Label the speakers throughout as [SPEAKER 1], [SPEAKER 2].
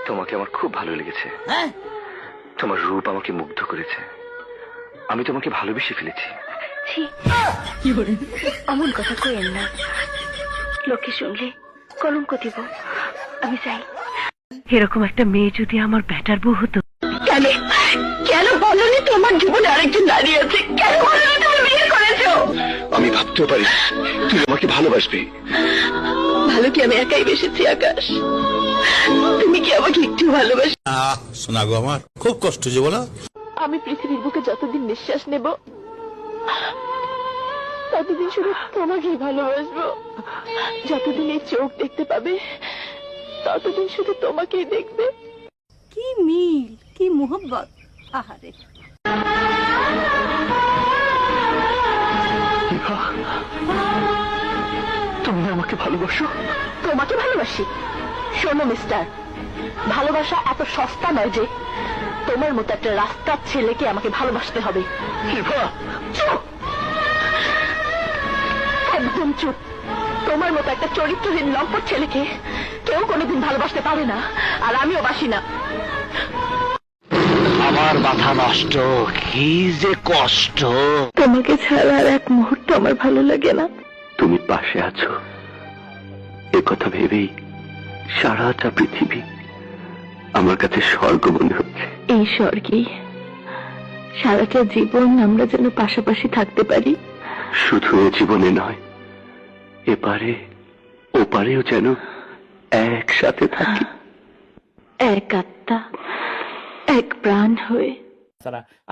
[SPEAKER 1] তোমাকে আমার খুব ভালো লেগেছে।
[SPEAKER 2] হ্যাঁ,
[SPEAKER 1] তোমার রূপ আমাকে মুগ্ধ করেছে। আমি তোমাকে ভালোবেসে ফেলেছি।
[SPEAKER 3] অমন কথা কইেন না, লোকে শুনলে কলঙ্ক দিব। আমি চাই এরকম একটা মেয়ে যদি আমার বেটার বউ হতো। কেন কেন বলনি তোমার জীবনে আরেকজন নারী আছে? কেন বলনি তুমি বিয়ে করেছো?
[SPEAKER 1] আমি ভাবতেও পারি তুই আমাকে ভালোবাসবি।
[SPEAKER 3] ভালো কি আমি একাই বেসেছি আকাশ? তুমি কি আমাকে একটু ভালোবাসো?
[SPEAKER 4] শোনা গো, আমার খুব কষ্ট যে বলো।
[SPEAKER 3] আমি পৃথিবীর বুকে যতদিন নিঃশ্বাস নেব ততদিন শুধু তোমাকেই ভালোবাসবো। যতদিন এই চোখ দেখতে পাবে ততদিন শুধু তোমাকেই দেখবে।
[SPEAKER 5] কি মিল, কি মোহব্বত! আহারে,
[SPEAKER 1] তুমি আমাকে ভালোবাসো?
[SPEAKER 3] তোমাকে ভালোবাসি? শোনো মিস্টার, ভালোবাসা এত সস্তা নয় যে তোমার মতো একটা রাস্তার ছেলেকে আমাকে ভালোবাসতে হবে। চুপ, একদম চুপ। তোমার মতো একটা চরিত্রহীন লম্পট ছেলেকে কেউ কোনোদিন ভালোবাসতে পারে না, আর আমিও বাসি না।
[SPEAKER 1] আমার মাথা নষ্ট, কি যে কষ্ট।
[SPEAKER 3] তোমাকে ছাড়া আর এক মুহূর্ত আমার ভালো লাগে না।
[SPEAKER 1] তুমি পাশে আছো এ কথা ভেবেই সারাটা পৃথিবী আমার কাছে স্বর্গ মনে হচ্ছে।
[SPEAKER 3] এই স্বর্গেই সারাটা জীবন আমরা যেন পাশাপাশি থাকতে পারি।
[SPEAKER 1] শুধু এ জীবনে নয়, এপারে ওপারেও যেন একসাথে থাকি,
[SPEAKER 3] এক আত্মা এক প্রাণ হয়ে।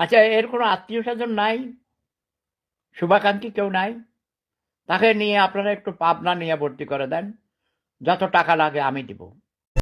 [SPEAKER 2] আচ্ছা, এর কোনো আত্মীয় স্বজন নাই? শুভাকাঙ্ক্ষী কেউ নাই? তাকে নিয়ে আপনারা একটু পাবনা নিয়ে ভর্তি করে দেন, যত টাকা লাগে আমি দিব।